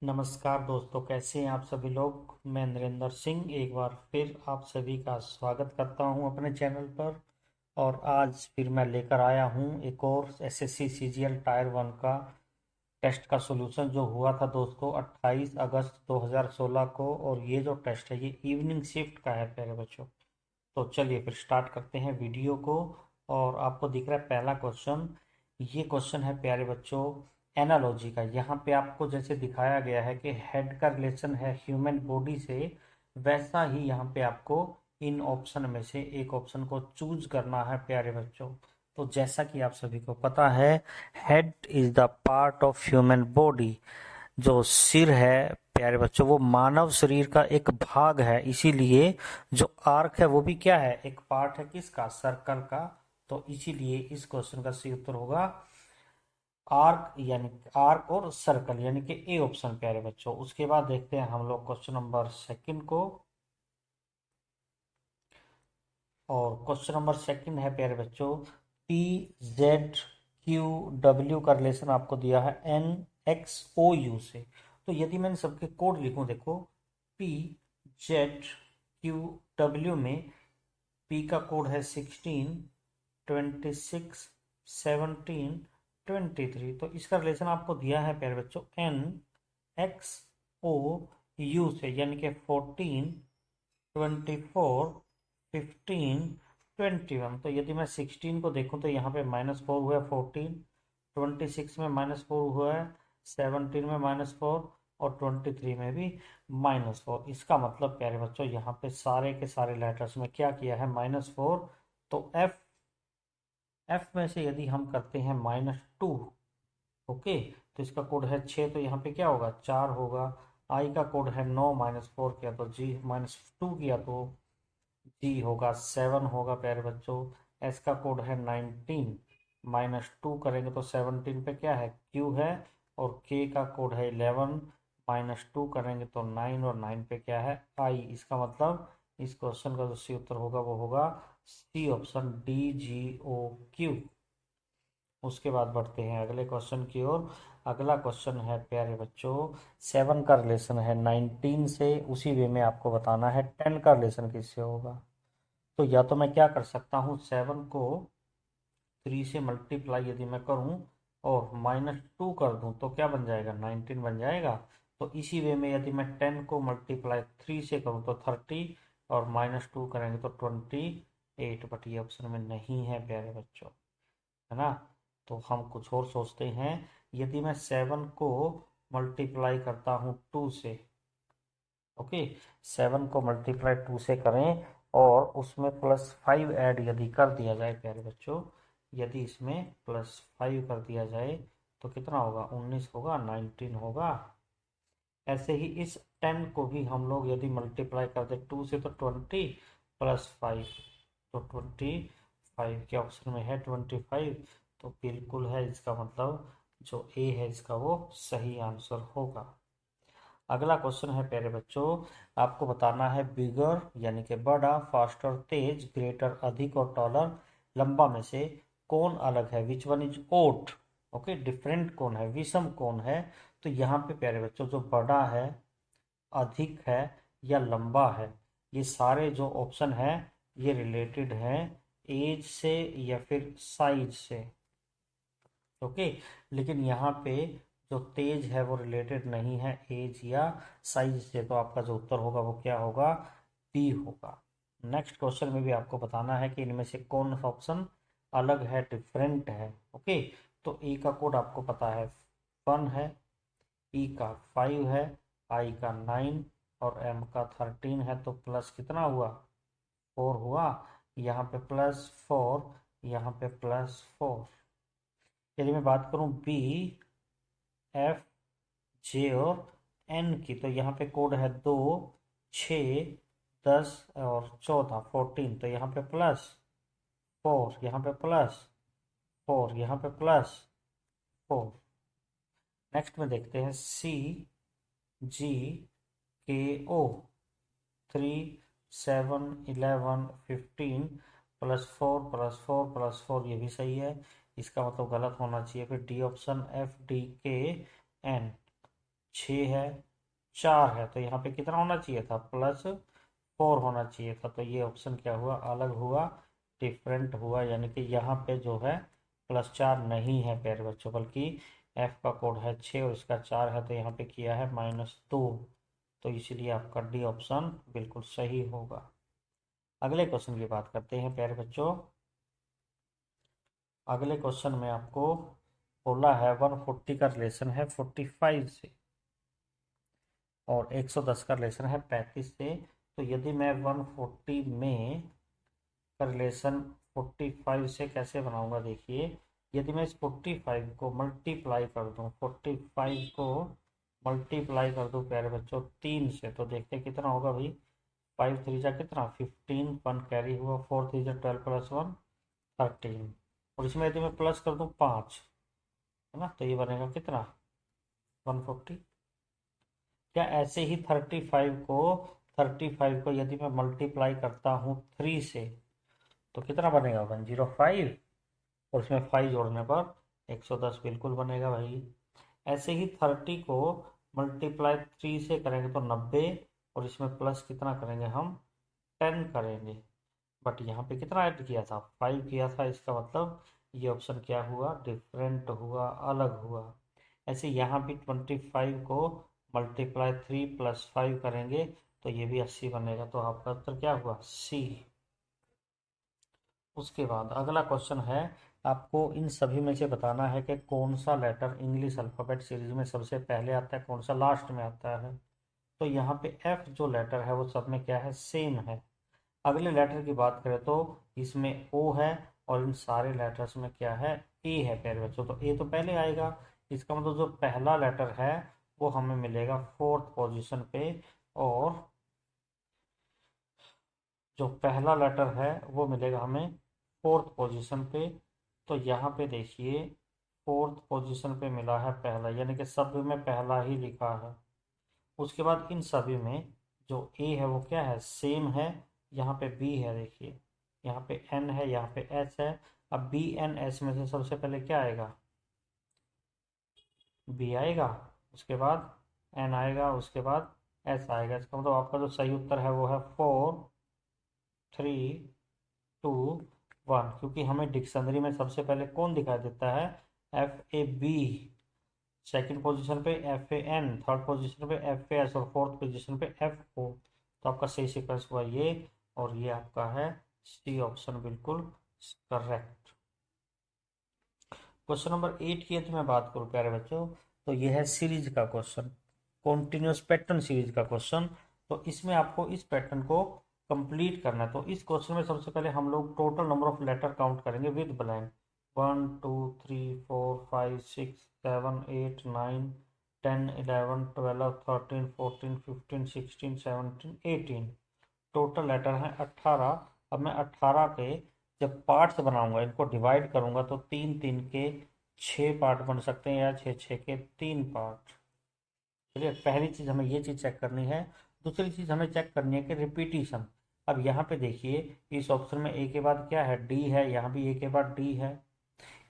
नमस्कार दोस्तों, कैसे हैं आप सभी लोग। मैं नरेंद्र सिंह एक बार फिर आप सभी का स्वागत करता हूं अपने चैनल पर। और आज फिर मैं लेकर आया हूं एक और एसएससी सीजीएल टायर 1 का टेस्ट का सॉल्यूशन जो हुआ था दोस्तों 28 अगस्त 2016 को। और ये जो टेस्ट है ये इवनिंग शिफ्ट का है प्यारे बच्चों। तो चलिए फिर स्टार्ट करते हैं वीडियो को। और आपको दिख रहा है पहला क्वेश्चन। ये क्वेश्चन है प्यारे बच्चों एनालॉजी का। यहाँ पे आपको जैसे दिखाया गया है कि हेड का रिलेशन है ह्यूमन बॉडी से, वैसा ही यहाँ पे आपको इन ऑप्शन में से एक ऑप्शन को चूज करना है प्यारे बच्चों। तो जैसा कि आप सभी को पता है, head is the part of human body. जो सिर है प्यारे बच्चों वो मानव शरीर का एक भाग है, इसीलिए जो आर्क है वो भी क्या है, एक पार्ट है किसका, सर्कल का। तो इसीलिए इस क्वेश्चन का सही उत्तर होगा आर्क, यानी आर्क और सर्कल, यानी कि ए ऑप्शन प्यारे बच्चों। उसके बाद देखते हैं हम लोग क्वेश्चन नंबर सेकंड को। और क्वेश्चन नंबर सेकंड है प्यारे बच्चों पी जेड क्यू डब्ल्यू का रिलेशन आपको दिया है एन एक्स ओ यू से। तो यदि मैं इन सबके कोड लिखूं, देखो पी जेड क्यू डब्ल्यू में पी का कोड है 16, 26, 17, 23। तो इसका रिलेशन आपको दिया है प्यारे बच्चों एन एक्स ओ यू से, यानी कि 14, 24, 15, 21। तो यदि मैं 16 को देखूं तो यहाँ पे -4 हुआ है, 14, 26 में -4 हुआ है, 17 में -4 और 23 में भी -4। इसका मतलब प्यारे बच्चों यहाँ पे सारे के सारे लेटर्स में क्या किया है, -4। तो एफ में से यदि हम करते हैं -2, ओके, तो इसका कोड है 6, तो यहाँ पे क्या होगा, 4 होगा। आई का कोड है 9, -4 किया तो जी, -2 किया तो जी होगा 7 होगा प्यारे बच्चों। एस का कोड है 19, -2 करेंगे तो 17 पे क्या है, क्यू है। और के का कोड है 11, -2 करेंगे तो 9, और 9 पे क्या है, आई। इसका मतलब इस क्वेश्चन का जो सी उत्तर होगा वो होगा सी ऑप्शन, DGOQ। उसके बाद बढ़ते हैं अगले क्वेश्चन की ओर। अगला क्वेश्चन है प्यारे बच्चों 7 का रिलेशन है 19 से, उसी वे में आपको बताना है 10 का रिलेशन किससे होगा। तो या तो मैं क्या कर सकता हूँ, 7 को 3 से मल्टीप्लाई यदि मैं करूँ और -2 कर दूँ तो क्या बन जाएगा, 19 बन जाएगा। तो इसी वे में यदि मैं 10 को मल्टीप्लाई 3 से करूँ तो 30, और -2 करेंगे तो 28। बट ये ऑप्शन में नहीं है प्यारे बच्चों, है ना। तो हम कुछ और सोचते हैं। यदि मैं 7 को मल्टीप्लाई करता हूँ 2 से, ओके, 7 को मल्टीप्लाई 2 से करें और उसमें +5 ऐड यदि कर दिया जाए प्यारे बच्चों, यदि इसमें +5 कर दिया जाए तो कितना होगा, 19 होगा, 19 होगा। ऐसे ही इस 10 को भी हम लोग यदि मल्टीप्लाई कर दे 2 से तो 20 +5, तो 25 के ऑप्शन में है 25। तो बिल्कुल है, इसका मतलब जो ए है इसका वो सही आंसर होगा। अगला क्वेश्चन है प्यारे बच्चों, आपको बताना है बिगर यानी कि बड़ा, फास्टर तेज, ग्रेटर अधिक और टॉलर लंबा में से कौन अलग है, which one is odd. Okay, different कौन है, विषम कौन है। तो यहाँ पे प्यारे बच्चों जो बड़ा है, अधिक है या लंबा है, ये सारे जो ऑप्शन है ये रिलेटेड हैं एज से या फिर साइज से। ओके, लेकिन यहाँ पे जो तेज है वो रिलेटेड नहीं है एज या साइज से, तो आपका जो उत्तर होगा वो क्या होगा, बी होगा। नेक्स्ट क्वेश्चन में भी आपको बताना है कि इनमें से कौन सा ऑप्शन अलग है, डिफरेंट है। ओके, तो ए का कोड आपको पता है 1 है, ई का 5 है, आई का 9 और एम का 13 है। तो प्लस कितना हुआ, 4 हुआ। यहाँ पे +4, यहाँ पे +4। यदि मैं बात करूं बी, एफ, जे और एन की, तो यहाँ पे कोड है 2, 6, 10 और 14, 14। तो यहाँ पे +4, यहाँ पे +4, यहाँ पे +4। नेक्स्ट में देखते हैं सी, जी, के, ओ। 3, 7, 11, 15 +4 +4 +4, ये भी सही है। इसका मतलब गलत होना चाहिए, फिर D option, F, D, K, N। 6 है, 4 है, तो यहाँ पे कितना होना चाहिए था, +4 होना चाहिए था। तो ये ऑप्शन क्या हुआ, अलग हुआ, डिफरेंट हुआ, यानी कि यहाँ पे जो है +4 नहीं है प्यारे बच्चों, बल्कि एफ का कोड है 6 और इसका 4 है, तो यहाँ पे किया है -2। तो इसीलिए आपका डी ऑप्शन बिल्कुल सही होगा। अगले क्वेश्चन की बात करते हैं प्यारे बच्चों। अगले क्वेश्चन में आपको बोला है 140 का रिलेशन है 45 से और 110 का रिलेशन है 35 से। तो यदि मैं 140 में का रिलेशन 45 से कैसे बनाऊंगा, देखिए, यदि मैं इस 45 को मल्टीप्लाई कर दूं, 45 को मल्टीप्लाई कर दूं प्यारे बच्चों 3 से, तो देखते हैं कितना होगा भाई। 5 3 जा कितना 15, 1 कैरी हुआ, 4 3 जा 12 + 1 13, और इसमें यदि मैं प्लस कर दूं 5, है ना, तो ये बनेगा कितना 140। क्या ऐसे ही 35 को यदि मैं मल्टीप्लाई करता हूँ 3 से, तो कितना बनेगा 105, और उसमें 5 जोड़ने पर 110 बिल्कुल बनेगा भाई। ऐसे ही 30 को मल्टीप्लाई 3 से करेंगे तो 90, और इसमें प्लस कितना करेंगे हम 10 करेंगे, बट यहाँ पे कितना ऐड किया था 5 किया था, इसका मतलब ये ऑप्शन क्या हुआ, डिफरेंट हुआ, अलग हुआ। ऐसे यहाँ भी 25 को मल्टीप्लाई 3 + 5 करेंगे तो ये भी 80 बनेगा, तो आपका उत्तर क्या हुआ, सी। उसके बाद अगला क्वेश्चन है, आपको इन सभी में से बताना है कि कौन सा लेटर इंग्लिश अल्फ़ाबेट सीरीज में सबसे पहले आता है, कौन सा लास्ट में आता है। तो यहाँ पे एफ जो लेटर है वो सब में क्या है, सेम है। अगले लेटर की बात करें तो इसमें ओ है, और इन सारे लेटर्स में क्या है, ए है प्यारे बच्चों, तो ए तो पहले आएगा। इसका मतलब जो पहला लेटर है वो हमें मिलेगा 4th पोजीशन पे, और जो पहला लेटर है वो मिलेगा हमें 4th पोजीशन पे। तो यहाँ पे देखिए 4th पोजीशन पे मिला है पहला, यानी कि सब में पहला ही लिखा है। उसके बाद इन सभी में जो ए है वो क्या है, सेम है। यहाँ पे बी है, देखिए यहाँ पे एन है, यहाँ पे एच है। अब बी एन एच में से सबसे पहले क्या आएगा, बी आएगा, उसके बाद एन आएगा, उसके बाद एच आएगा। इसका मतलब आपका जो सही उत्तर है वो है 4 3 2 1, क्योंकि हमें डिक्शनरी में सबसे पहले कौन दिखाई देता है, FAB, सेकंड पोजीशन पे FAN, थर्ड पोजीशन पे FAS, और फोर्थ पोजीशन पे FO। तो आपका सही सीक्वेंस हुआ ये, और ये आपका है सी ऑप्शन बिल्कुल करेक्ट। क्वेश्चन नंबर 8 की यदि मैं बात करूं प्यारे बच्चों, तो ये है सीरीज का क्वेश्चन, कॉन्टिन्यूस पैटर्न सीरीज का क्वेश्चन। तो इसमें आपको इस पैटर्न को कंप्लीट करना है। तो इस क्वेश्चन में सबसे पहले हम लोग total number of letter count करेंगे विद ब्लैंक, 1 2 3 4 5 6 7 8 9 10 11 12 13 14 15 16 17 18, टोटल लेटर हैं 18। अब मैं 18 के जब पार्ट्स बनाऊंगा, इनको डिवाइड करूंगा, तो 3 3 के 6 पार्ट बन सकते हैं, या 6 6 के 3 पार्ट। चलिए, पहली चीज़ हमें ये चीज़ चेक करनी है। दूसरी चीज़ हमें चेक करनी है कि रिपीटिशन। अब यहाँ पे देखिए इस ऑप्शन में ए के बाद क्या है, डी है, यहाँ भी ए के बाद डी है।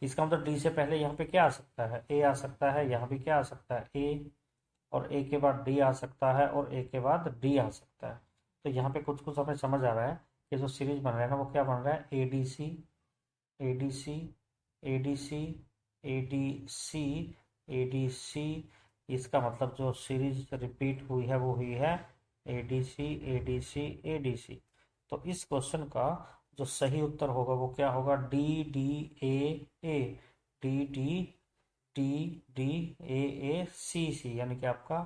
इसका मतलब डी से पहले यहाँ पे क्या आ सकता है, ए आ सकता है, यहाँ भी क्या आ सकता है, ए, और ए के बाद डी आ सकता है, और ए के बाद डी आ सकता है। तो यहाँ पे कुछ कुछ हमें समझ आ रहा है कि जो सीरीज बन रहा है ना वो क्या बन रहा है, A D C, A D C, A D C, A D C, A D C. इसका मतलब जो सीरीज रिपीट हुई है वो हुई है A D C, A D C, A D C. तो इस क्वेश्चन का जो सही उत्तर होगा वो क्या होगा, D D A A, D D D D A A C C, यानी कि आपका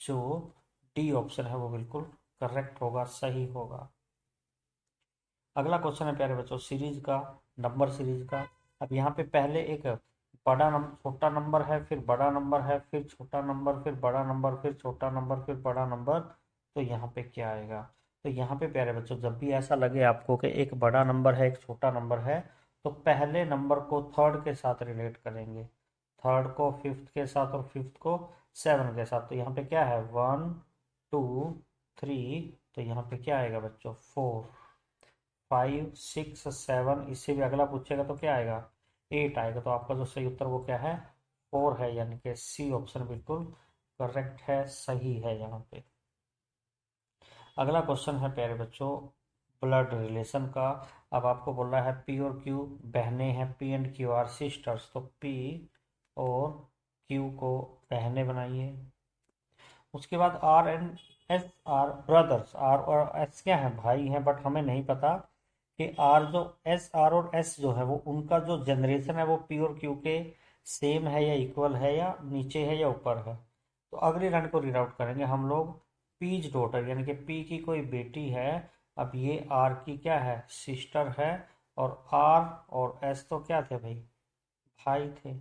जो डी ऑप्शन है वो बिल्कुल करेक्ट होगा, सही होगा। अगला क्वेश्चन है प्यारे बच्चों सीरीज का, नंबर सीरीज का। अब यहाँ पे पहले एक बड़ा नंबर, छोटा नंबर है, फिर बड़ा नंबर है, फिर छोटा नंबर, फिर बड़ा नंबर, फिर छोटा नंबर, फिर बड़ा नंबर। तो यहाँ पे क्या आएगा, तो यहाँ पे प्यारे बच्चों जब भी ऐसा लगे आपको कि एक बड़ा नंबर है एक छोटा नंबर है, तो पहले नंबर को थर्ड के साथ रिलेट करेंगे, थर्ड को फिफ्थ के साथ, और फिफ्थ को सेवन के साथ। तो यहाँ पे क्या है 1 2 3, तो यहाँ पे क्या आएगा बच्चों 4 5 6 7, इससे भी अगला पूछेगा तो क्या आएगा 8 आएगा। तो आपका जो सही उत्तर वो क्या है 4 है, यानी कि सी ऑप्शन बिल्कुल करेक्ट है, सही है यहाँ पे। अगला क्वेश्चन है प्यारे बच्चों ब्लड रिलेशन का। अब आपको बोल रहा है पी और क्यू बहनें हैं, P and Q are sisters, तो पी और क्यू को बहनें बनाइए। उसके बाद R and S are brothers, R और एस क्या है, भाई हैं, बट हमें नहीं पता कि आर जो एस आर और एस जो है वो उनका जो जनरेशन है वो पी और क्यू के सेम है या इक्वल है या नीचे है या ऊपर है। तो अगली लाइन को रीड आउट करेंगे हम लोग। पीज डॉटर यानी कि पी की कोई बेटी है, अब ये आर की क्या है, सिस्टर है, और आर और एस तो क्या थे भाई, भाई थे।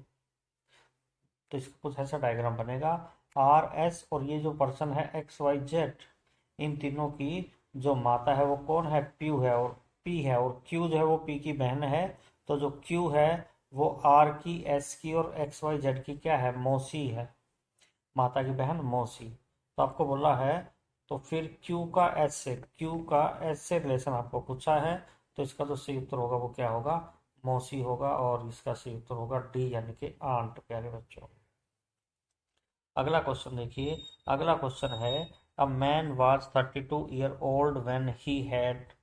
तो इसका कुछ ऐसा डायग्राम बनेगा, आर एस और ये जो पर्सन है एक्स वाई जेड, इन तीनों की जो माता है वो कौन है, प्यू है और पी है, और क्यू जो है वो पी की बहन है। तो जो क्यू है वो आर की, एस की और एक्स वाई जेड की क्या है, मौसी है, माता की बहन मौसी। तो आपको बोला है, तो फिर क्यू का एस से, क्यू का एस से रिलेशन आपको पूछा है, तो इसका जो सही उत्तर होगा वो क्या होगा, मौसी होगा, और इसका सही उत्तर होगा डी यानी कि आंट प्यारे बच्चों। अगला क्वेश्चन देखिए। अगला क्वेश्चन है, a man was 32 year old when he had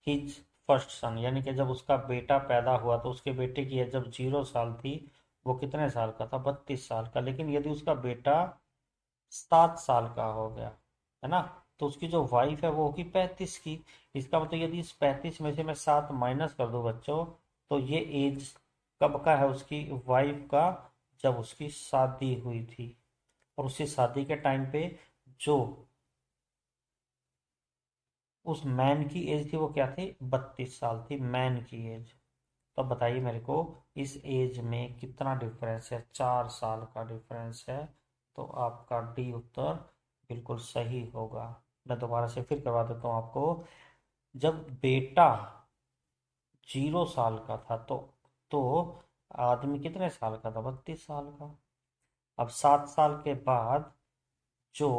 his first son, यानी कि जब उसका बेटा पैदा हुआ तो उसके बेटे की एज जब 0 साल थी, वो कितने साल का था, 32 साल का। लेकिन यदि उसका बेटा 7 साल का हो गया, है ना, तो उसकी जो वाइफ है वो होगी 35 की। इसका मतलब यदि इस 35 में से मैं 7 माइनस कर दूं बच्चों, तो ये एज कब का है उसकी वाइफ का, जब उसकी शादी हुई थी। और उसकी शादी के टाइम पे जो उस मैन की एज थी वो क्या थी, 32 साल थी मैन की एज। तो अब बताइए मेरे को, इस एज में कितना डिफरेंस है, 4 साल का डिफरेंस है। तो आपका डी उत्तर बिल्कुल सही होगा। मैं दोबारा से फिर करवा देता हूँ आपको। जब बेटा 0 साल का था तो आदमी कितने साल का था, 32 साल का। अब 7 साल के बाद जो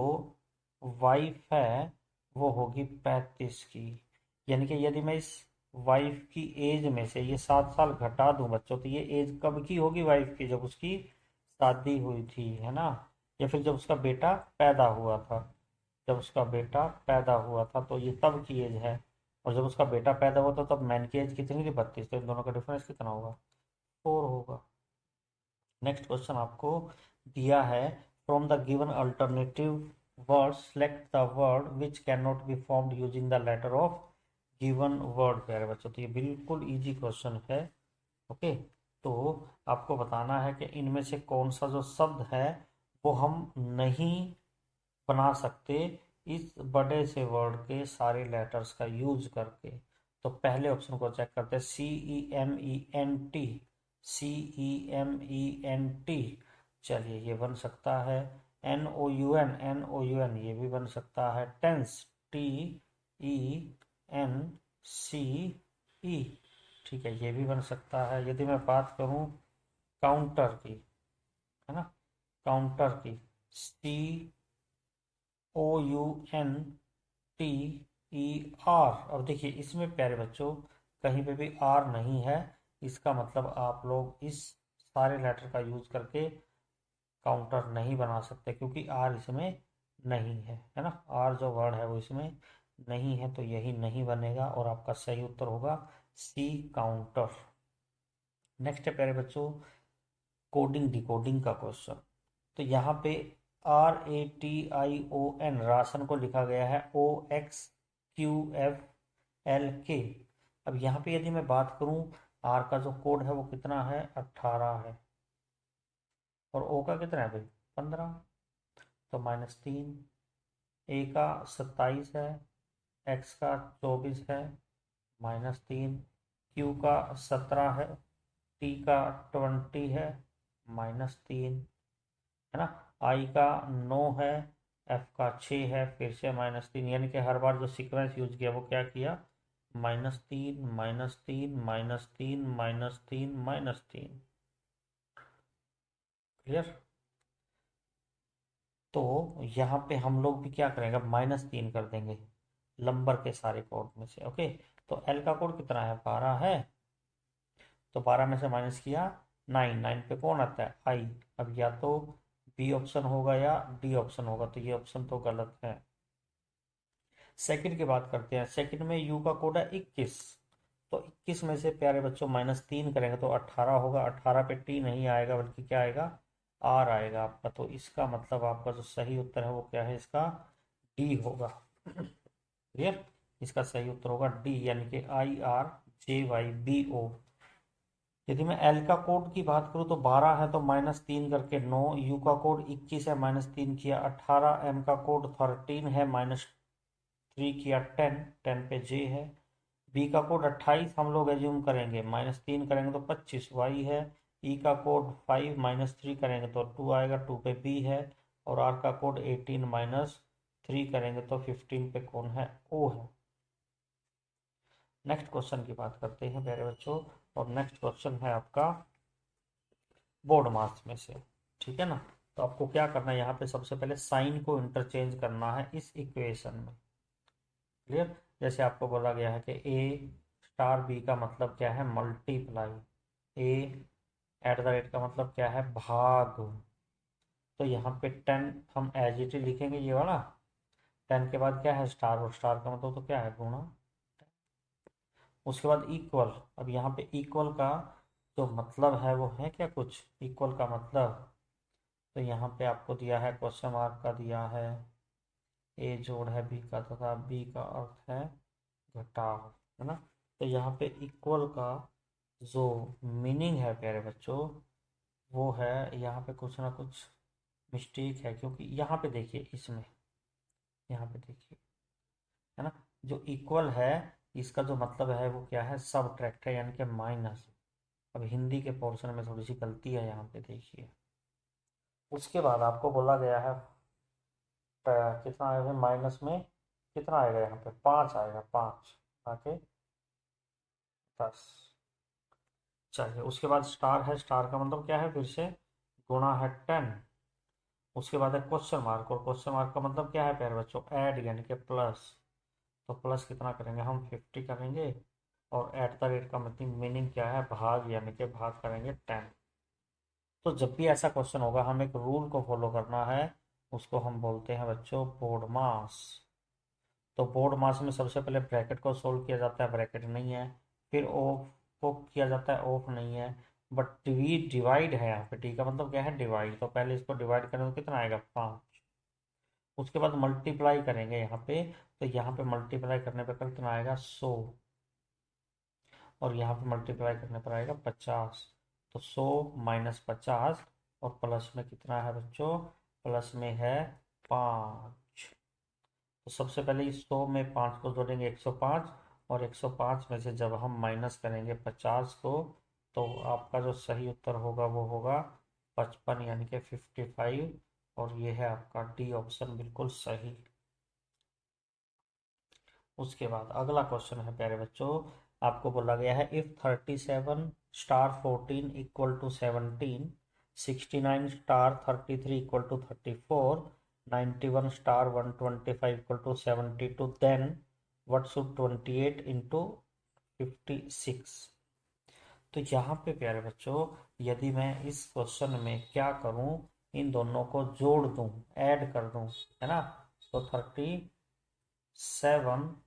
वाइफ है वो होगी 35 की। यानी कि यदि मैं इस वाइफ की एज में से ये 7 साल घटा दूं बच्चों, तो ये एज कब की होगी वाइफ की, जब उसकी शादी हुई थी, है ना, या फिर जब उसका बेटा पैदा हुआ था। जब उसका बेटा पैदा हुआ था तो ये तब की एज है, और जब उसका बेटा पैदा हुआ था तब मैन की एज कितनी थी, 32। तो इन दोनों का डिफरेंस कितना होगा, 4 होगा। नेक्स्ट क्वेश्चन आपको दिया है, from the given alternative word select the word which can not be formed using the letter of given word. प्यारे बच्चों, तो ये बिल्कुल इजी क्वेश्चन है। ओके, तो आपको बताना है कि इनमें से कौन सा जो शब्द है वो हम नहीं बना सकते इस बड़े से वर्ड के सारे लेटर्स का यूज करके। तो पहले ऑप्शन को चेक करते हैं, CEMENT, CEMENT, चलिए ये बन सकता है। NOUN ये भी बन सकता है। टेंस, TENCE, ठीक है, ये भी बन सकता है। यदि मैं बात करूं काउंटर की, है ना, काउंटर की, COUNTER। अब देखिए इसमें प्यारे बच्चों कहीं पे भी आर नहीं है, इसका मतलब आप लोग इस सारे लेटर का यूज करके काउंटर नहीं बना सकते, क्योंकि आर इसमें नहीं है ना, आर जो वर्ड है वो इसमें नहीं है, तो यही नहीं बनेगा और आपका सही उत्तर होगा सी, काउंटर। नेक्स्ट है प्यारे बच्चों कोडिंग डिकोडिंग का क्वेश्चन। तो यहाँ पे RATION राशन को लिखा गया है OXQFLK। अब यहाँ पे यदि मैं बात करूँ, आर का जो कोड है वो कितना है, 18 है, और ओ का कितना है भाई, 15, तो -3। ए का 27 है, एक्स का 24 है, -3। क्यू का 17 है, टी का 20 है, -3, है ना। आई का 9 है, एफ का 6 है, फिर से -3, यानी कि हर बार जो सीक्वेंस यूज किया वो क्या किया, -3, -3, -3, -3, -3। क्लियर। तो यहाँ पे हम लोग भी क्या करेंगे, -3 कर देंगे नंबर के सारे कोड में से। ओके, तो एल का कोड कितना है, 12 है, तो 12 में से माइनस किया 9, 9 पे कौन आता है, आई। अब या तो बी ऑप्शन होगा या डी ऑप्शन होगा, तो ये ऑप्शन तो गलत है। सेकंड की बात करते हैं। सेकंड में यू का कोड है 21, तो 21 में से प्यारे बच्चों -3 करेंगे तो 18 होगा। 18 पे टी नहीं आएगा बल्कि क्या आएगा, आर आएगा आपका। तो इसका मतलब आपका जो सही उत्तर है वो क्या है, इसका डी होगा। क्लियर, इसका सही उत्तर होगा डी, यानी कि IRJYBO। यदि मैं एल का कोड की बात करूँ तो 12 है तो -3 करके 9, यू का कोड 21 है -3 किया 18, एम का कोड 13 है -3 किया 10, 10 पे जे है। बी का कोड 28 हम लोग एज्यूम करेंगे, -3 करेंगे तो 25 वाई है। ई का कोड 5 -3 करेंगे तो 2 आएगा, 2 पे बी है। और आर का कोड 18 -3 करेंगे तो 15 पे कौन है, ओ है। नेक्स्ट क्वेश्चन की बात करते हैं प्यारे बच्चों, और नेक्स्ट क्वेश्चन है आपका बोर्ड मास में से, ठीक है ना। तो आपको क्या करना है, यहाँ पे सबसे पहले साइन को इंटरचेंज करना है इस इक्वेशन में। क्लियर, जैसे आपको बोला गया है कि ए स्टार बी का मतलब क्या है, multiply. A at the rate का मतलब क्या है, भाग। तो यहाँ पे 10 हम एज इट इज लिखेंगे ये वाला। 10 के बाद क्या है, स्टार, और स्टार का मतलब तो क्या है, गुणा। उसके बाद इक्वल। अब यहाँ पे इक्वल का जो मतलब है वो है क्या, कुछ इक्वल का मतलब। तो यहाँ पे आपको दिया है, क्वेश्चन मार्क का दिया है, ए जोड़ है बी का तथा बी का अर्थ है घटाव, है ना। तो यहाँ पे इक्वल का जो मीनिंग है प्यारे बच्चों, वो है यहाँ पे कुछ ना कुछ मिस्टेक है, क्योंकि यहाँ पे देखिए, इसमें यहाँ पे देखिए, है ना, जो इक्वल है इसका जो मतलब है वो क्या है, सबट्रैक्ट है, यानी कि माइनस। अब हिंदी के पोर्शन में थोड़ी सी गलती है यहाँ पे देखिए। उसके बाद आपको बोला गया है कितना आएगा माइनस में, कितना आएगा यहाँ पे, 5 आएगा, 5 आके 10। चलिए, उसके बाद स्टार है, स्टार का मतलब क्या है, फिर से गुणा है 10। उसके बाद है क्वेश्चन मार्क, और क्वेश्चन मार्क का मतलब क्या है प्यारे बच्चों, ऐड, यानी कि प्लस। तो प्लस कितना करेंगे हम, 50 करेंगे। और एट द रेट का मतलब मीनिंग क्या है, भाग, यानी कि भाग करेंगे 10। तो जब भी ऐसा क्वेश्चन होगा हम एक रूल को फॉलो करना है, उसको हम बोलते हैं बच्चों बोर्ड मास। तो बोर्ड मास में सबसे पहले ब्रैकेट को सोल्व किया जाता है, ब्रैकेट नहीं है। फिर ऑफ को किया जाता है, ऑफ नहीं है। बट डिवाइड है यहाँ पे, डी का मतलब क्या है, डिवाइड। तो पहले इसको डिवाइड करें तो कितना आएगा, 5। उसके बाद मल्टीप्लाई करेंगे यहाँ पे, तो यहाँ पे मल्टीप्लाई करने पर कितना आएगा, 100। और यहाँ पे मल्टीप्लाई करने पर आएगा 50। तो 100 -50, और प्लस में कितना है बच्चों, प्लस में है 5। तो सबसे पहले इस 100 में 5 को जोड़ेंगे, 105। और 105 में से जब हम माइनस करेंगे 50 को, तो आपका जो सही उत्तर होगा वो होगा 55, यानी कि 55। और ये है आपका डी ऑप्शन बिल्कुल सही। उसके बाद अगला क्वेश्चन है प्यारे बच्चों, आपको बोला गया है if 37 star 14 equal to 17, 69 star 33 equal to 34, 91 star 125 equal to 72, then what should 28 into 56। तो यहाँ पे प्यारे बच्चों, यदि मैं इस क्वेश्चन में क्या करूँ, इन दोनों को जोड़ दूँ, ऐड कर दूँ, है ना। तो 37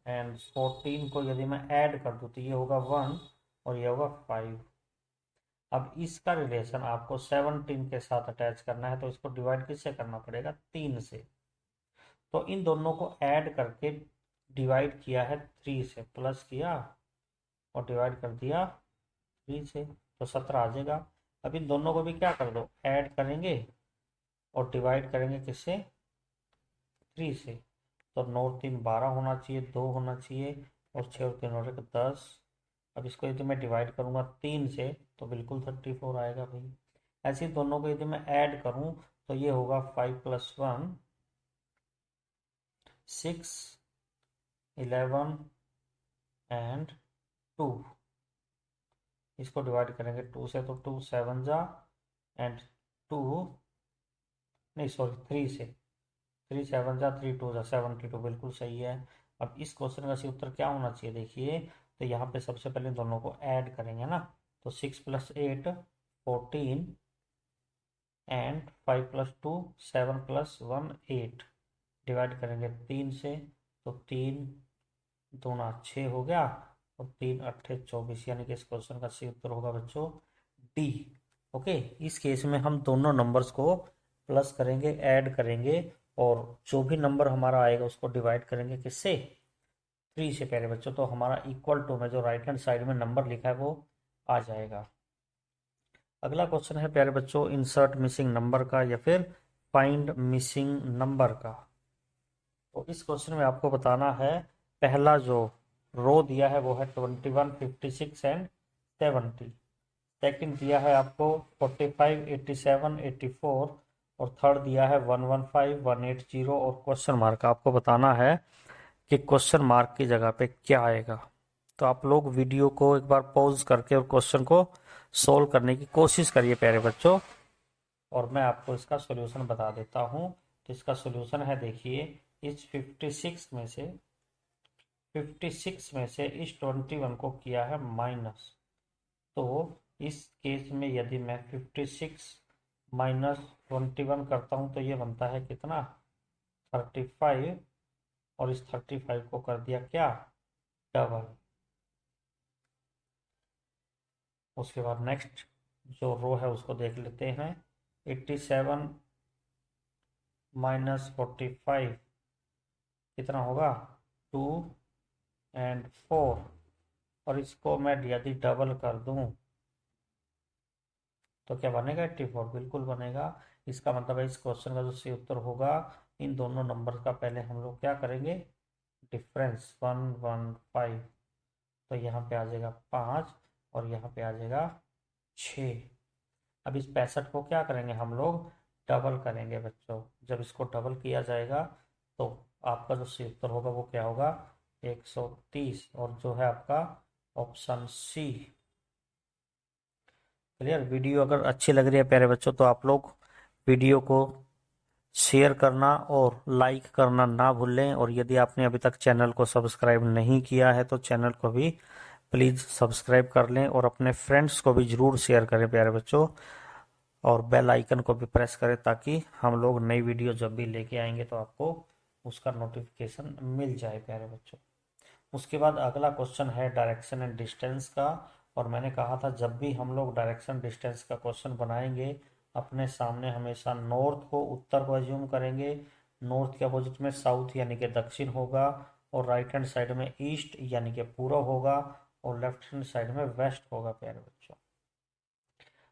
एंड 14 को यदि मैं ऐड कर दूँ तो ये होगा 1 और ये होगा 5। अब इसका रिलेशन आपको 17 के साथ अटैच करना है, तो इसको डिवाइड किससे करना पड़ेगा, 3 से। तो इन दोनों को ऐड करके डिवाइड किया है 3 से, प्लस किया और डिवाइड कर दिया 3 से, तो 17 आ जाएगा। अब इन दोनों को भी क्या कर दो, ऐड करेंगे और डिवाइड करेंगे किससे, 3 से। तो 9 और 3 12 होना चाहिए, 2 होना चाहिए, और 6 और 3 और 1 10। अब इसको यदि मैं डिवाइड करूंगा 3 से तो बिल्कुल 34 आएगा भाई। ऐसे ही दोनों को यदि मैं ऐड करूं तो ये होगा 5 + 1 6, 11 एंड 2। इसको डिवाइड करेंगे 2 से, तो 2 7 जा एंड 2, नहीं सॉरी 3 से, 3 7 जा 3 2 जा 72, बिल्कुल सही है। अब इस क्वेश्चन का सही उत्तर क्या होना चाहिए देखिए, तो यहाँ पे सबसे पहले दोनों को ऐड करेंगे ना। तो 6 + 8 14, एंड 5 + 2 7 + 1 8, डिवाइड करेंगे 3 से तो 3 दूना 6 हो गया और 3 अट्ठे 24, यानी कि इस क्वेश्चन का सही उत्तर होगा बच्चों डी। ओके, इस केस में हम दोनों नंबर्स को प्लस करेंगे, ऐड करेंगे और जो भी नंबर हमारा आएगा उसको डिवाइड करेंगे किससे, 3 से प्यारे बच्चों, तो हमारा इक्वल टू में जो राइट हैंड साइड में नंबर लिखा है वो आ जाएगा। अगला क्वेश्चन है प्यारे बच्चों इंसर्ट मिसिंग नंबर का या फिर फाइंड मिसिंग नंबर का। तो इस क्वेश्चन में आपको बताना है, पहला जो रो दिया है वो है 21, 56 एंड 70। सेकंड दिया है आपको 45, 87, 84 और थर्ड दिया है 115, 180 और क्वेश्चन मार्क। आपको बताना है कि क्वेश्चन मार्क की जगह पे क्या आएगा। तो आप लोग वीडियो को एक बार पॉज करके और क्वेश्चन को सोल्व करने की कोशिश करिए प्यारे बच्चों, और मैं आपको इसका सॉल्यूशन बता देता हूँ। तो इसका सॉल्यूशन है, देखिए इस 56 में से इस 21 को किया है माइनस, तो इस केस में यदि मैं 56 माइनस 21 करता हूँ तो ये बनता है कितना 35, और इस 35 को कर दिया क्या डबल। उसके बाद नेक्स्ट जो रो है उसको देख लेते हैं, 87 माइनस 45 कितना होगा 2 एंड 4, और इसको मैं यदि डबल कर दूं तो क्या बनेगा 84, बिल्कुल बनेगा। इसका मतलब है इस क्वेश्चन का जो सही उत्तर होगा, इन दोनों नंबर का पहले हम लोग क्या करेंगे डिफरेंस 115, तो यहाँ पे आ जाएगा 5 और यहाँ पे आ जाएगा 6। अब इस 65 को क्या करेंगे हम लोग डबल करेंगे बच्चों, जब इसको डबल किया जाएगा तो आपका जो सही उत्तर होगा वो क्या होगा 130, और जो है आपका ऑप्शन सी। क्लियर। वीडियो अगर अच्छी लग रही है प्यारे बच्चों तो आप लोग वीडियो को शेयर करना और लाइक करना ना भूलें, और यदि आपने अभी तक चैनल को सब्सक्राइब नहीं किया है तो चैनल को भी प्लीज़ सब्सक्राइब कर लें और अपने फ्रेंड्स को भी ज़रूर शेयर करें प्यारे बच्चों, और बेल आइकन को भी प्रेस करें ताकि हम लोग नई वीडियो जब भी लेके आएंगे तो आपको उसका नोटिफिकेशन मिल जाए प्यारे बच्चों। उसके बाद अगला क्वेश्चन है डायरेक्शन एंड डिस्टेंस का, और मैंने कहा था जब भी हम लोग डायरेक्शन डिस्टेंस का क्वेश्चन बनाएंगे अपने सामने हमेशा नॉर्थ को उत्तर को एज्यूम करेंगे, नॉर्थ के अपोजिट में साउथ यानी कि दक्षिण होगा, और राइट हैंड साइड में ईस्ट यानी कि पूर्व होगा, और लेफ्ट हैंड साइड में वेस्ट होगा प्यारे बच्चों।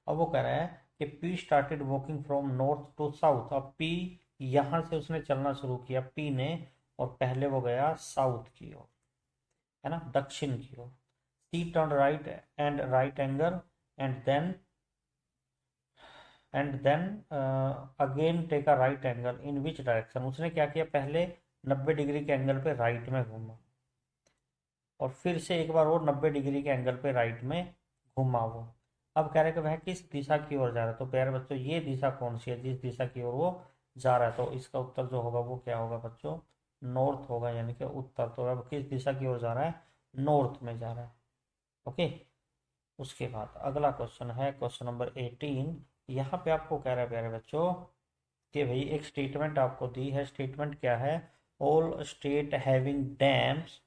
अब वो कह रहा है कि P started walking from north to south. अब पी यहां से उसने चलना शुरू किया पी ने, और पहले वो गया साउथ की ओर, है ना, दक्षिण की ओर। See turn right and right angle and then again take a right angle in which direction. उसने क्या किया, पहले 90 डिग्री के एंगल पे राइट में घूमा, और फिर से एक बार और 90 डिग्री के एंगल पे राइट में घुमा वो। अब कह रहे कि वह किस दिशा की ओर जा रहा है, तो प्यारे बच्चों ये दिशा कौन सी है जिस दिशा की ओर वो जा रहा है, तो इसका उत्तर जो होगा वो क्या होगा बच्चों नॉर्थ होगा, यानी कि उत्तर। तो अब किस दिशा की ओर जा रहा है, नॉर्थ में जा रहा है। ओके। उसके बाद अगला क्वेश्चन है क्वेश्चन नंबर 18। यहाँ पे आपको कह रहा है प्यारे बच्चों कि भाई एक स्टेटमेंट आपको दी है, स्टेटमेंट क्या है, all state having dams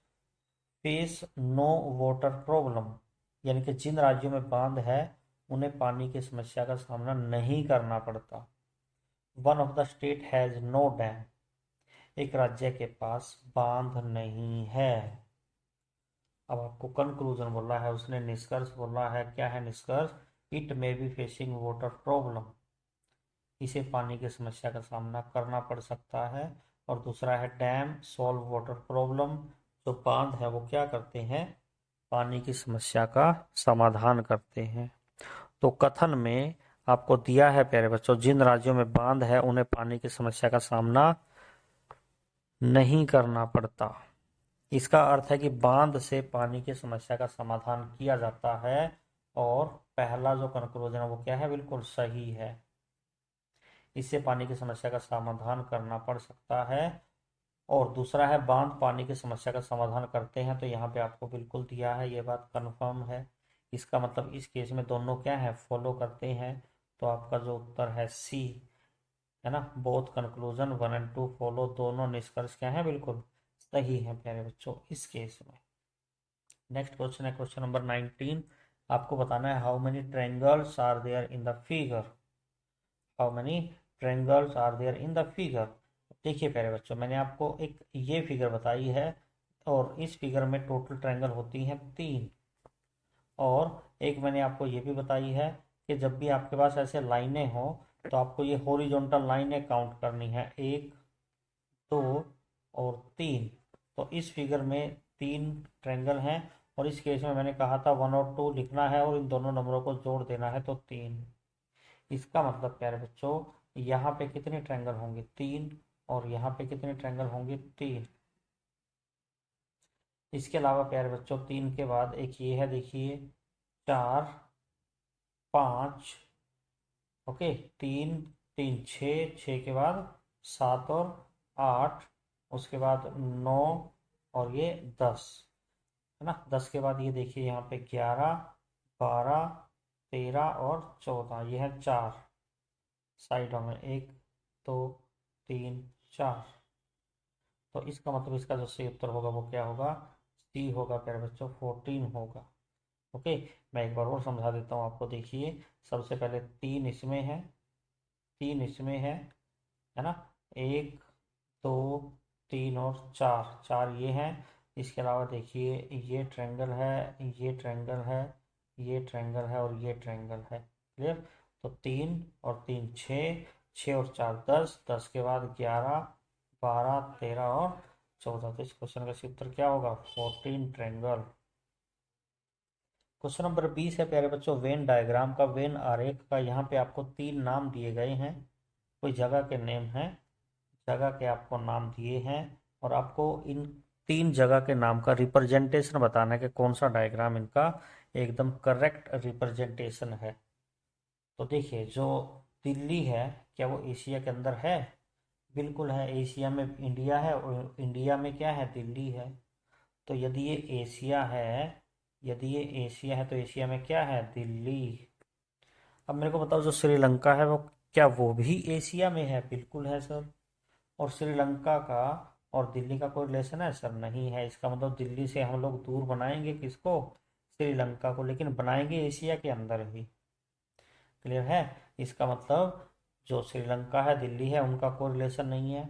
face no water problem, यानी कि जिन राज्यों में बांध है उन्हें पानी की समस्या का सामना नहीं करना पड़ता। One of the state has no dam, एक राज्य के पास बांध नहीं है। अब आपको कंक्लूजन बोला है, उसने निष्कर्ष बोला है, क्या है निष्कर्ष, it may be facing water problem, इसे पानी की समस्या का सामना करना पड़ सकता है। और दूसरा है डैम सॉल्व वाटर प्रॉब्लम, जो बांध है वो क्या करते हैं पानी की समस्या का समाधान करते हैं। तो कथन में आपको दिया है प्यारे बच्चों जिन राज्यों में बांध है उन्हें पानी की समस्या का सामना नहीं करना पड़ता। इसका अर्थ है कि बांध से पानी की समस्या का समाधान किया जाता है, और पहला जो कंक्लूजन है वो क्या है बिल्कुल सही है, इससे पानी की समस्या का समाधान करना पड़ सकता है। और दूसरा है बांध पानी की समस्या का समाधान करते हैं, तो यहाँ पे आपको बिल्कुल दिया है, ये बात कन्फर्म है। इसका मतलब इस केस में दोनों क्या है फॉलो करते हैं, तो आपका जो उत्तर है सी है ना, बोथ कंक्लूजन 1 और 2 फॉलो, दोनों निष्कर्ष क्या है, बिल्कुल सही है प्यारे बच्चों इस केस में। नेक्स्ट क्वेश्चन है क्वेश्चन नंबर 19। आपको बताना है how many triangles are there in the figure. How many triangles are there in the figure. देखिए प्यारे बच्चों, मैंने आपको एक ये फिगर बताई है और इस फिगर में टोटल ट्रायंगल होती हैं 3। और एक मैंने आपको ये भी बताई है कि जब भी आपके पास ऐसे लाइनें हो तो आपको ये हॉरिजॉन्टल लाइनें काउंट करनी है, 1 2 और 3। तो इस फिगर में 3 ट्रायंगल हैं और इस केस में मैंने कहा था 1 और 2 लिखना है और इन दोनों नंबरों को जोड़ देना है, तो 3। इसका मतलब प्यारे बच्चों यहाँ पे कितने ट्रायंगल होंगे, 3, और यहाँ पे कितने ट्रायंगल होंगे, 3। इसके अलावा प्यारे बच्चों 3 के बाद एक ये है, देखिए 4 5, ओके, 3 3 6, 6 के बाद 7 और 8, उसके बाद 9 और ये 10 है ना। 10 के बाद ये देखिए यहाँ पे 11 12 13 और 14, ये है 4 साइडों में, 1 2 3 4। तो इसका मतलब इसका जो सही उत्तर होगा वो क्या होगा, सी होगा प्यारे बच्चों, 14 होगा। ओके, मैं एक बार और समझा देता हूँ आपको। देखिए सबसे पहले 3 इसमें है, 3 इसमें है ना, 1 2 3 और 4, 4 ये हैं। इसके अलावा देखिए ये ट्रायंगल है, ये ट्रायंगल है, ये ट्रायंगल है और ये ट्रायंगल है। क्लियर। तो 3 और 3 6, 6 और 4 10, 10 के बाद 11 12 13 और 14। तो इस क्वेश्चन का सही उत्तर क्या होगा, 14 ट्रायंगल। क्वेश्चन नंबर 20 है प्यारे बच्चों, वेन डायग्राम का, वेन आरेख का। यहाँ पे आपको 3 नाम दिए गए हैं, कोई जगह के नेम हैं, जगह के आपको नाम दिए हैं और आपको इन 3 जगह के नाम का रिप्रेजेंटेशन बताना है कि कौन सा डायग्राम इनका एकदम करेक्ट रिप्रेजेंटेशन है। तो देखिए जो दिल्ली है, क्या वो एशिया के अंदर है, बिल्कुल है। एशिया में इंडिया है और इंडिया में क्या है, दिल्ली है। तो यदि ये एशिया है, यदि ये एशिया है तो एशिया में क्या है, दिल्ली। अब मेरे को बताओ जो श्रीलंका है वो, क्या वो भी एशिया में है, बिल्कुल है सर। और श्रीलंका का और दिल्ली का कोई रिलेशन है सर, नहीं है। इसका मतलब दिल्ली से हम लोग दूर बनाएंगे किसको, श्रीलंका को, लेकिन बनाएंगे एशिया के अंदर ही। क्लियर है। इसका मतलब जो श्रीलंका है दिल्ली है उनका कोई रिलेशन नहीं है,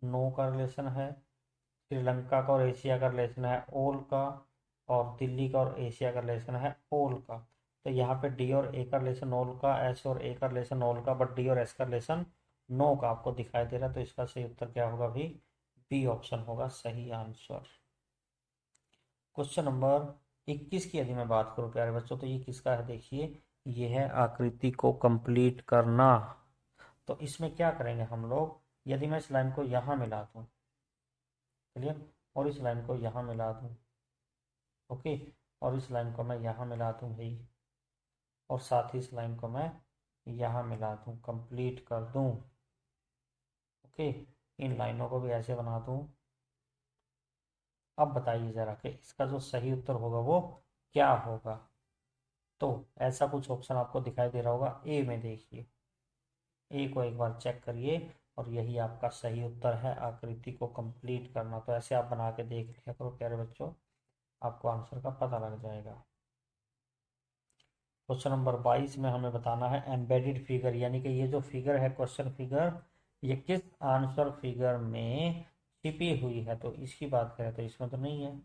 नो का रिलेशन है। श्रीलंका का और एशिया का रिलेशन है ओल का, और दिल्ली का और एशिया का रिलेशन है ओल का। तो यहाँ पे डी और ए का रिलेशन ओल का, एस और ए का रिलेशन ओल का, बट डी और एस का रिलेशन नो का आपको दिखाई दे रहा है। तो इसका सही उत्तर क्या होगा भी, बी ऑप्शन होगा सही आंसर। क्वेश्चन नंबर 21 की यदि मैं बात करूं प्यारे बच्चों, तो ये किसका है, देखिए ये है आकृति को कंप्लीट करना। तो इसमें क्या करेंगे हम लोग, यदि मैं इस लाइन को यहाँ मिला दूँ, क्लियर, और इस लाइन को यहाँ मिला दूँ, ओके, और इस लाइन को मैं यहाँ मिला दूँ भाई, और साथ ही इस लाइन को मैं यहाँ मिला दूँ, कंप्लीट कर दूँ, ओके, इन लाइनों को भी ऐसे बना दूँ। अब बताइए जरा कि इसका जो सही उत्तर होगा वो क्या होगा। तो ऐसा कुछ ऑप्शन आपको दिखाई दे रहा होगा ए में, देखिए ए को एक बार चेक करिए और यही आपका सही उत्तर है, आकृति को कंप्लीट करना। तो ऐसे आप बना के देख लिया करो प्यारे बच्चों, आपको आंसर का पता लग जाएगा। क्वेश्चन नंबर 22 में हमें बताना है एम्बेडेड फिगर, यानी कि ये जो फिगर है क्वेश्चन फिगर, ये किस आंसर फिगर में छिपी हुई है। तो इसकी बात करें तो इसमें तो नहीं है,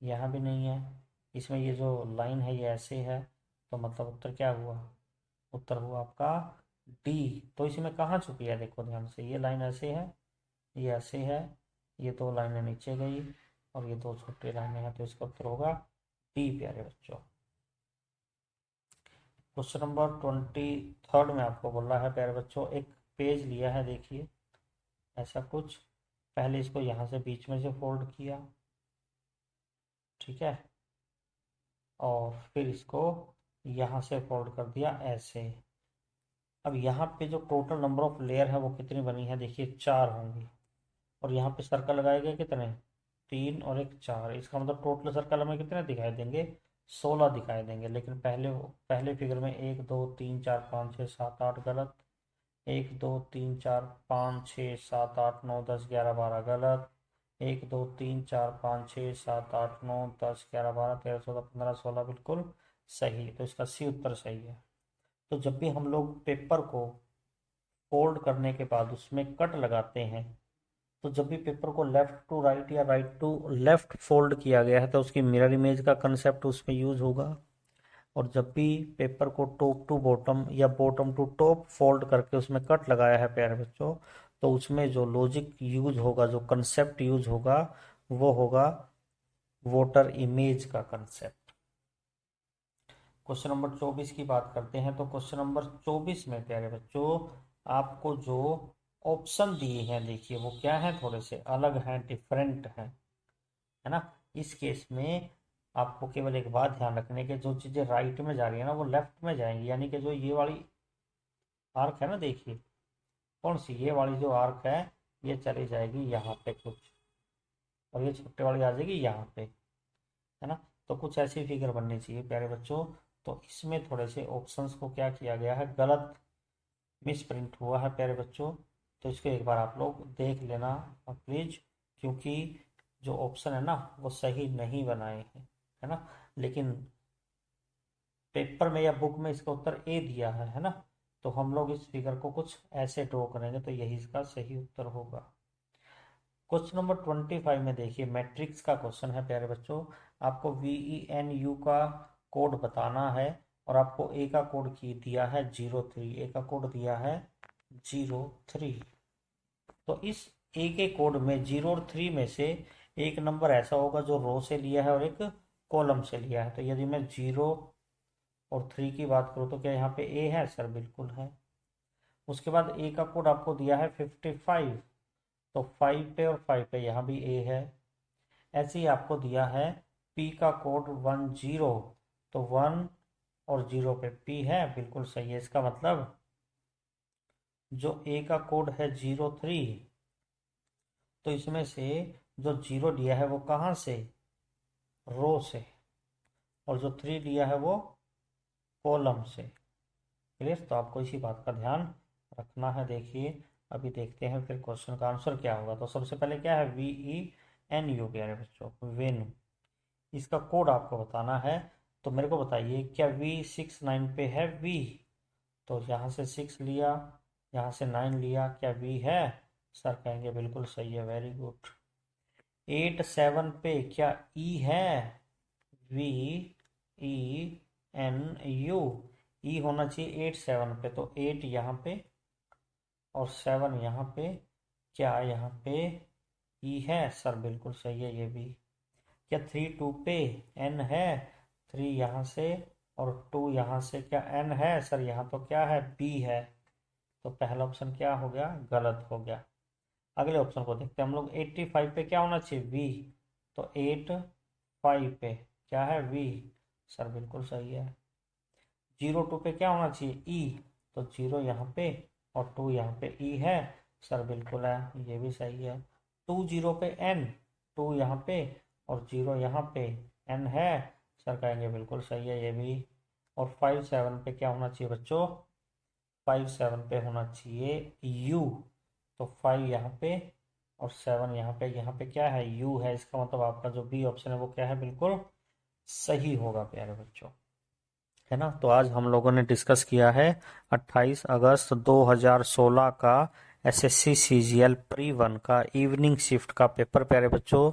यहाँ भी नहीं है। इसमें ये जो लाइन है ये ऐसे है, तो मतलब उत्तर क्या हुआ, उत्तर हुआ आपका डी। तो इसमें कहाँ छुपी है, देखो ध्यान से, ये लाइन ऐसे है, ये ऐसे है, ये 2 लाइनें नीचे गई और ये 2 छोटी लाइनें हैं, तो इसका उत्तर होगा डी प्यारे बच्चों। क्वेश्चन नंबर 23 में आपको बोल रहा है प्यारे बच्चों, एक पेज लिया है, देखिए ऐसा कुछ, पहले इसको यहाँ से बीच में से फोल्ड किया, ठीक है, और फिर इसको यहाँ से फोल्ड कर दिया ऐसे। अब यहाँ पे जो टोटल नंबर ऑफ लेयर है वो कितनी बनी है, देखिए 4 होंगी, और यहाँ पे सर्कल लगाए गए कितने, 3 और एक 4। इसका मतलब टोटल सर्कल हमें कितने दिखाई देंगे, 16 दिखाई देंगे, लेकिन पहले पहले फिगर में 1 2 3 4 5 6 7 8 गलत, 1 2 3 4 5 6 7 8 9 10 11 12 गलत, 1 2 3 4 5 6 7 8 9 10 11 12 13 14 15 16 बिल्कुल सही। तो इसका सी उत्तर सही है। तो जब भी हम लोग पेपर को फोल्ड करने के बाद उसमें कट लगाते हैं, तो जब भी पेपर को लेफ्ट टू राइट या राइट टू लेफ्ट फोल्ड किया गया है तो उसकी मिरर इमेज का कंसेप्ट उसमें यूज होगा। और जब भी पेपर को टॉप टू बॉटम या बॉटम टू टॉप फोल्ड करके उसमें कट लगाया है प्यारे बच्चों, तो उसमें जो लॉजिक यूज होगा, जो कंसेप्ट यूज होगा, वो होगा वोटर इमेज का कंसेप्ट। क्वेश्चन नंबर 24 की बात करते हैं। तो क्वेश्चन नंबर 24 में प्यारे बच्चों आपको जो ऑप्शन दिए हैं, देखिए वो क्या है, थोड़े से अलग हैं, डिफरेंट हैं, है ना। इस केस में आपको केवल एक बात ध्यान रखने की, जो चीज़ें राइट में जा रही है ना वो लेफ्ट में जाएंगी, यानी कि जो ये वाली आर्क है ना, देखिए कौन सी, ये वाली जो आर्क है ये चली जाएगी यहाँ पे कुछ, और ये छोटे वाली आ जाएगी यहाँ पे, है ना। तो कुछ ऐसी फिगर बननी चाहिए प्यारे बच्चों। तो इसमें थोड़े से ऑप्शंस को क्या किया गया है, गलत मिस प्रिंट हुआ है प्यारे बच्चों। तो इसको एक बार आप लोग देख लेना प्लीज, क्योंकि जो ऑप्शन है ना वो सही नहीं बनाए हैं, है ना। लेकिन पेपर में या बुक में इसका उत्तर ए दिया है ना। तो हम लोग इस फिगर को कुछ ऐसे ड्रॉ करेंगे तो यही इसका सही उत्तर होगा। क्वेश्चन नंबर 25 में देखिए मैट्रिक्स का क्वेश्चन है प्यारे बच्चों। आपको VENU का कोड बताना है, और आपको ए का कोड की दिया है 03, ए का कोड दिया है 03। तो इस ए के कोड में 0 और 3 में से एक नंबर ऐसा होगा जो रो से लिया है और एक कॉलम से लिया है। तो यदि मैं 0 और 3 की बात करूँ तो क्या यहाँ पे ए है? सर बिल्कुल है। उसके बाद ए का कोड आपको दिया है 55, तो 5 पे और 5 पे यहाँ भी ए है। ऐसे ही आपको दिया है पी का कोड 10, तो 1 और 0 पे पी है, बिल्कुल सही है। इसका मतलब जो ए का कोड है 03, तो इसमें से जो 0 दिया है वो कहाँ से, रो से, और जो 3 दिया है वो कॉलम से। क्लियर? तो आपको इसी बात का ध्यान रखना है। देखिए अभी देखते हैं फिर क्वेश्चन का आंसर क्या होगा। तो सबसे पहले क्या है, VENU कह रहे बच्चों, वेन्यू। इसका कोड आपको बताना है। तो मेरे को बताइए क्या V69 पे है V? तो यहाँ से 6 लिया, यहाँ से 9 लिया, क्या V है? सर कहेंगे बिल्कुल सही है, वेरी गुड। 8 7 पे क्या E है? VENU, ई होना चाहिए 8 7 पे, तो 8 यहाँ पे और 7 यहाँ पे, क्या यहाँ पे ई है? सर बिल्कुल सही है ये भी। क्या 3 2 पे एन है? 3 यहाँ से और 2 यहाँ से, क्या एन है? सर यहाँ तो क्या है, बी है। तो पहला ऑप्शन क्या हो गया, गलत हो गया। अगले ऑप्शन को देखते हैं हम लोग। 85 पे क्या होना चाहिए, वी। तो 85 पे क्या है, वी। सर बिल्कुल सही है। 02 पे क्या होना चाहिए, ई। तो 0 यहाँ पे और 2 यहाँ पे ई है। सर बिल्कुल है, ये भी सही है। 20 पे एन, 2 यहाँ पे और 0 यहाँ पे, एन है। सर कहेंगे बिल्कुल सही है ये भी। और 5 7 पे क्या होना चाहिए बच्चों, 5 7 पे होना चाहिए यू। तो 5 यहाँ पे और 7 यहाँ पे क्या है, यू है। इसका मतलब आपका जो बी ऑप्शन है वो क्या है, बिल्कुल सही होगा प्यारे बच्चों, है ना। तो आज हम लोगों ने डिस्कस किया है 28 अगस्त 2016 का SSC CGL प्री 1 का इवनिंग शिफ्ट का पेपर प्यारे बच्चों।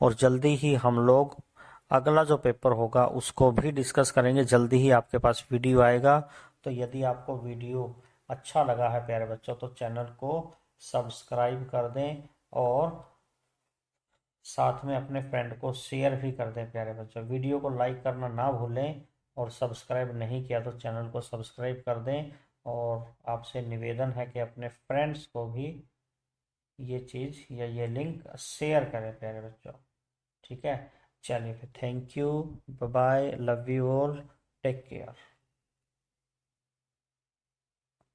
और जल्दी ही हम लोग अगला जो पेपर होगा उसको भी डिस्कस करेंगे, जल्दी ही आपके पास वीडियो आएगा। तो यदि आपको वीडियो अच्छा लगा है प्यारे बच्चों तो चैनल को सब्सक्राइब कर दें, और साथ में अपने फ्रेंड को शेयर भी कर दें प्यारे बच्चों। वीडियो को लाइक करना ना भूलें, और सब्सक्राइब नहीं किया तो चैनल को सब्सक्राइब कर दें। और आपसे निवेदन है कि अपने फ्रेंड्स को भी ये चीज़ या ये लिंक शेयर करें प्यारे बच्चों, ठीक है। चलिए फिर, thank you, bye bye, love you all, take care.